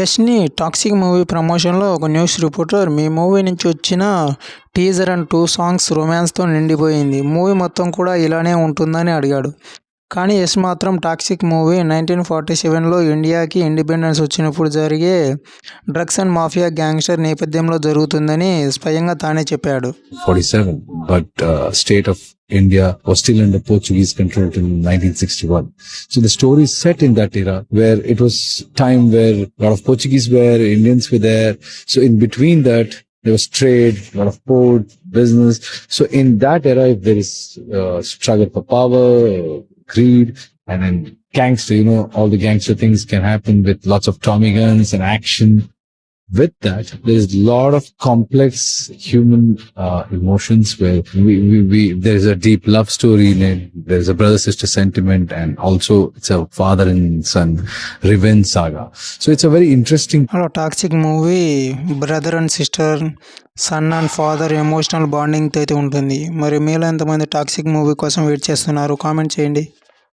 యష్‌ని 'toxic' movie ప్రమోషన్‌లో ఒక news reporter మీ movie నుంచి వచ్చిన టీజర్ అండ్ 2 సాంగ్స్ రొమాన్స్‌తో నిండిపోయింది. మూవీ మొత్తం కూడా ఇలానే ఉంటుందని అడిగాడు. కానీ యష్ మాత్రం 'టాక్సిక్' మూవీ 1947లో ఇండియాకి ఇండిపెండెన్స్ వచ్చినప్పుడు జరిగే డ్రగ్స్ అండ్ మాఫియా గ్యాంగ్స్టర్ నేపథ్యంలో జరుగుతుందని స్వయంగా తానే చెప్పాడు. 47, but state of India was still under Portuguese control till 1961. So the story is set in that era where it was time where a lot of Portuguese were, Indians were there. So in between that, there was trade, a lot of port, business. So in that era, if there is struggle for power, greed, and then gangster, all the gangster things can happen with lots of Tommy guns and action. With that, there is a lot of complex human emotions where there is a deep love story in it. There is a brother-sister sentiment, and also it's a father and son revenge saga. So it's a very interesting. అలా 'Toxic' movie brother and sister, son and father emotional బాండింగ్‌తో అయితే ఉంటుంది. మరి మీలో ఎంతమంది 'Toxic' movie కోసం wait చేస్తున్నారు? Comment చేయండి.